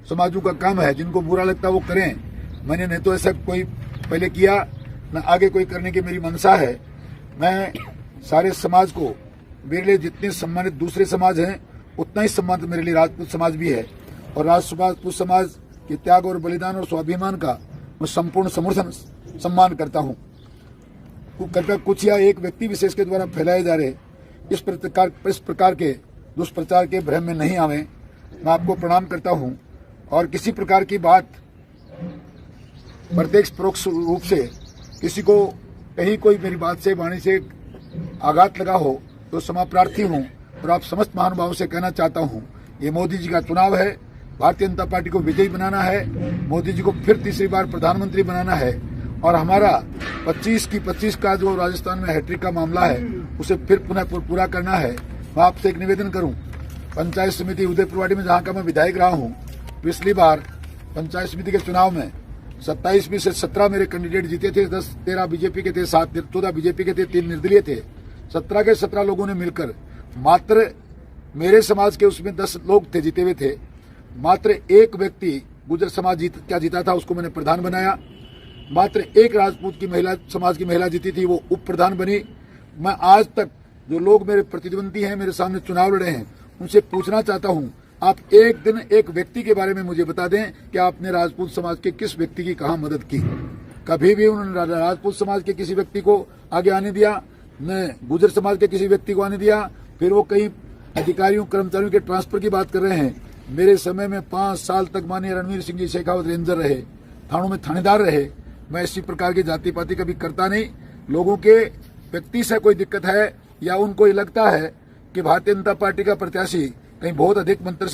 समाजों का काम है, जिनको बुरा लगता है वो करें। मैंने नहीं तो ऐसा कोई पहले किया, न आगे कोई करने की मेरी मंशा है। मैं सारे समाज को, मेरे लिए जितने सम्मानित दूसरे समाज हैं उतना ही सम्मानित मेरे लिए राजपूत समाज भी है। और राजपूत समाज के त्याग और बलिदान और स्वाभिमान का मैं संपूर्ण समर्थन सम्मान करता हूँ। कृपया कुछ या एक व्यक्ति विशेष के द्वारा फैलाए जा रहे इस प्रकार के दुष्प्रचार के भ्रम में नहीं आवे। मैं आपको प्रणाम करता हूँ और किसी प्रकार की बात प्रत्यक्ष परोक्ष रूप से किसी को कहीं कोई मेरी बात से वाणी से आघात लगा हो तो क्षमा प्रार्थी हूँ। और आप समस्त महानुभावों से कहना चाहता हूँ, ये मोदी जी का चुनाव है, भारतीय जनता पार्टी को विजयी बनाना है, मोदी जी को फिर तीसरी बार प्रधानमंत्री बनाना है और हमारा 25 की 25 का जो राजस्थान में हैट्रिक का मामला है उसे फिर पुनः पूरा करना है। मैं आपसे एक निवेदन करूं, पंचायत समिति उदयपुरवाड़ी में जहां का मैं विधायक रहा हूं, पिछली बार पंचायत समिति के चुनाव में 27 में से 17 मेरे कैंडिडेट जीते थे, 13 बीजेपी के थे, 14 बीजेपी के थे, 3 निर्दलीय थे। 17 के 17 लोगों ने मिलकर, मात्र मेरे समाज के उसमें 10 लोग थे जीते हुए थे, मात्र एक व्यक्ति गुर्जर समाज जीता था, उसको मैंने प्रधान बनाया। मात्र एक राजपूत की महिला समाज की महिला जीती थी, वो उप प्रधान बनी। मैं आज तक जो लोग मेरे प्रतिद्वंदी हैं, मेरे सामने चुनाव लड़े हैं, उनसे पूछना चाहता हूं, आप एक दिन एक व्यक्ति के बारे में मुझे बता दें कि आपने राजपूत समाज के किस व्यक्ति की कहां मदद की। कभी भी उन्होंने राजपूत समाज के किसी व्यक्ति को आगे आने दिया, न गुर्जर समाज के किसी व्यक्ति को आने दिया। फिर वो कई अधिकारियों कर्मचारियों के ट्रांसफर की बात कर रहे हैं। मेरे समय में 5 साल तक माननीय रणवीर सिंह जी शेखावत रेंजर रहे, थानों में थानेदार रहे। मैं इसी प्रकार की जाति पाति कभी करता नहीं। लोगों के व्यक्ति से कोई दिक्कत है या उनको ये लगता है कि भारतीय जनता पार्टी का प्रत्याशी कहीं बहुत अधिक अंतर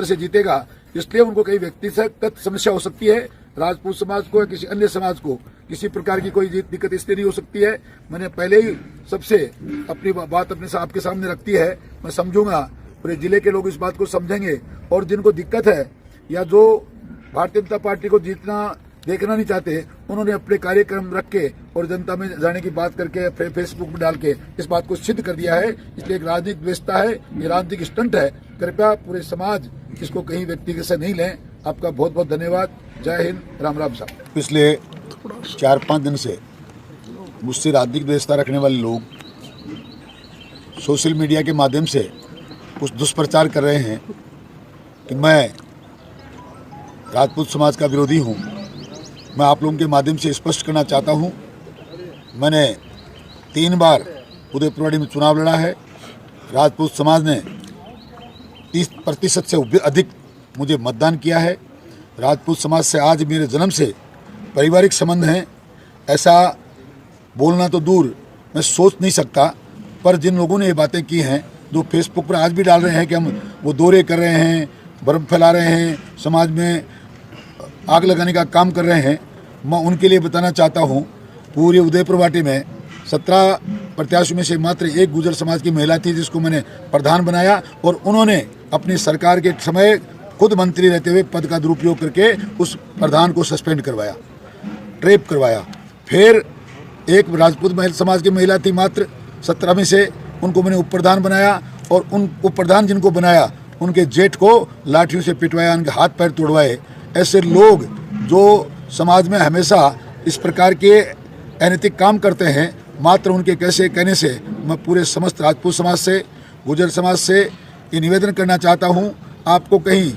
से जीतेगा, इसलिए उनको कहीं व्यक्तिगत समस्या हो सकती है। राजपूत समाज को या किसी अन्य समाज को किसी प्रकार की कोई दिक्कत इसलिए नहीं हो सकती है। मैंने पहले ही सबसे अपनी बात आपके सामने रखती है। मैं समझूंगा, पूरे जिले के लोग इस बात को समझेंगे और जिनको दिक्कत है या जो भारतीय जनता पार्टी को देखना नहीं चाहते, उन्होंने अपने कार्यक्रम रख के और जनता में जाने की बात करके फेसबुक में डाल के इस बात को सिद्ध कर दिया है। इसलिए एक राजनीतिक व्यवस्था है, ये राजनीतिक स्टंट है। कृपया पूरे समाज इसको कहीं व्यक्तिगत से नहीं लें। आपका बहुत बहुत धन्यवाद। जय हिंद, राम राम साहब। पिछले 4-5 दिन से मुझसे राजनीतिक व्यवस्था रखने वाले लोग सोशल मीडिया के माध्यम से कुछ दुष्प्रचार कर रहे हैं कि मैं राजपूत समाज का विरोधी हूं। मैं आप लोगों के माध्यम से स्पष्ट करना चाहता हूं, मैंने 3 बार उदयपुरवाड़ी में चुनाव लड़ा है। राजपूत समाज ने 30% से अधिक मुझे मतदान किया है। राजपूत समाज से आज मेरे जन्म से पारिवारिक संबंध हैं। ऐसा बोलना तो दूर मैं सोच नहीं सकता, पर जिन लोगों ने ये बातें की हैं, जो फेसबुक पर आज भी डाल रहे हैं कि हम वो दौरे कर रहे हैं, भ्रम फैला रहे हैं, समाज में आग लगाने का काम कर रहे हैं, मैं उनके लिए बताना चाहता हूं, पूरे उदयपुरवाटी में 17 प्रत्याशियों में से मात्र एक गुर्जर समाज की महिला थी जिसको मैंने प्रधान बनाया और उन्होंने अपनी सरकार के समय खुद मंत्री रहते हुए पद का दुरुपयोग करके उस प्रधान को सस्पेंड करवाया, ट्रेप करवाया। फिर एक राजपूत समाज की महिला थी मात्र 17 में से, उनको मैंने उप प्रधान बनाया और उन उप प्रधान जिनको बनाया उनके जेठ को लाठियों से पिटवाया, उनके हाथ पैर तोड़वाए। ऐसे लोग जो समाज में हमेशा इस प्रकार के अनैतिक काम करते हैं, मात्र उनके कैसे कहने से मैं पूरे समस्त राजपूत समाज से, गुर्जर समाज से ये निवेदन करना चाहता हूँ, आपको कहीं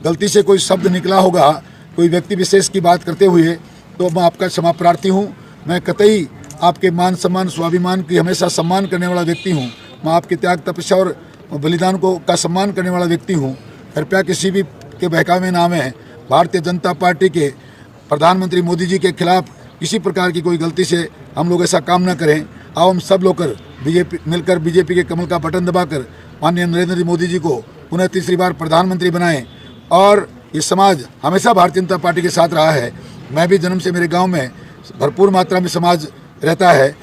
गलती से कोई शब्द निकला होगा कोई व्यक्ति विशेष की बात करते हुए, तो मैं आपका क्षमा प्रार्थी हूँ। मैं कतई आपके मान सम्मान स्वाभिमान की हमेशा सम्मान करने वाला व्यक्ति हूँ। मैं आपके त्याग तपस्या और बलिदान का सम्मान करने वाला व्यक्ति हूँ। कृपया किसी भी के बहकावे में ना आए। भारतीय जनता पार्टी के प्रधानमंत्री मोदी जी के खिलाफ किसी प्रकार की कोई गलती से हम लोग ऐसा काम ना करें। आओ हम सब लोग मिलकर बीजेपी के कमल का बटन दबाकर माननीय नरेंद्र मोदी जी को पुनः तीसरी बार प्रधानमंत्री बनाएं। और ये समाज हमेशा भारतीय जनता पार्टी के साथ रहा है। मैं भी जन्म से मेरे गांव में भरपूर मात्रा में समाज रहता है,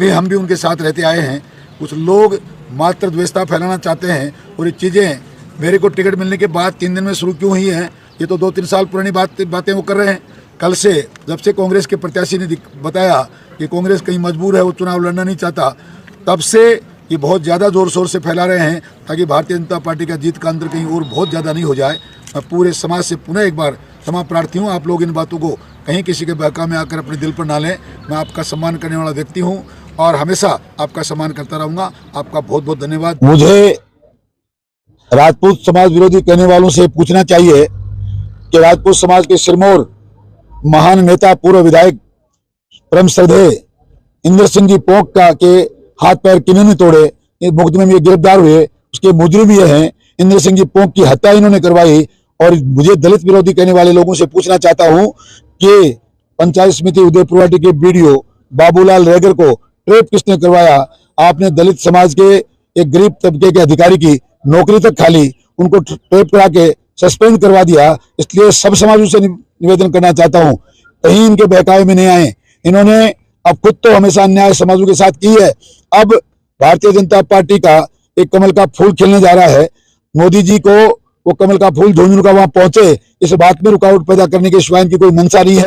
हम भी उनके साथ रहते आए हैं। कुछ लोग मात्र द्वेषता फैलाना चाहते हैं और ये चीज़ें मेरे को टिकट मिलने के बाद 3 दिन में शुरू क्यों हुई हैं, ये तो 2-3 साल पुरानी बातें वो कर रहे हैं। कल से जब से कांग्रेस के प्रत्याशी ने बताया कि कांग्रेस कहीं मजबूर है, वो चुनाव लड़ना नहीं चाहता, तब से ये बहुत ज़्यादा ज़ोर शोर से फैला रहे हैं ताकि भारतीय जनता पार्टी का जीत का अंतर कहीं और बहुत ज़्यादा नहीं हो जाए। मैं पूरे समाज से पुनः एक बार क्षमा प्रार्थी हूँ। आप लोग इन बातों को कहीं किसी के बहकावे में आकर अपने दिल पर ना लें। मैं आपका सम्मान करने वाला व्यक्ति हूँ और हमेशा आपका सम्मान करता रहूँगा। आपका बहुत बहुत धन्यवाद। मुझे राजपूत समाज विरोधी कहने वालों से पूछना चाहिए कि राजपूत समाज के सिरमौर महान नेता पूर्व विधायक परम श्रद्धेय इंद्र सिंह जी पोंक का के हाथ पैर किन्होंने तोड़े, इस मुकदमे में ये गिरफ्तार हुए, उसके मुजरिम ये हैं। इंद्र सिंह जी पोंक की हत्या इन्होंने करवाई। और मुझे दलित विरोधी कहने वाले लोगों से पूछना चाहता हूं कि पंचायत समिति उदयपुरवाटी के बीडीओ बाबूलाल रेगर को ट्रेप किसने करवाया? आपने दलित समाज के एक गरीब तबके के अधिकारी की नौकरी तक खाली, उनको ट्रेप करा के सस्पेंड करवा दिया। इसलिए सब समाजों से निवेदन करना चाहता हूं, कहीं इनके बहकावे में नहीं आए। इन्होंने अब खुद तो हमेशा अन्याय समाजों के साथ की है, अब भारतीय जनता पार्टी का एक कमल का फूल खिलने जा रहा है। मोदी जी को वो कमल का फूल झुंझुनू का वहां पहुंचे, इस बात में रुकावट पैदा करने के सिवाय इनकी कोई मंशा नहीं है।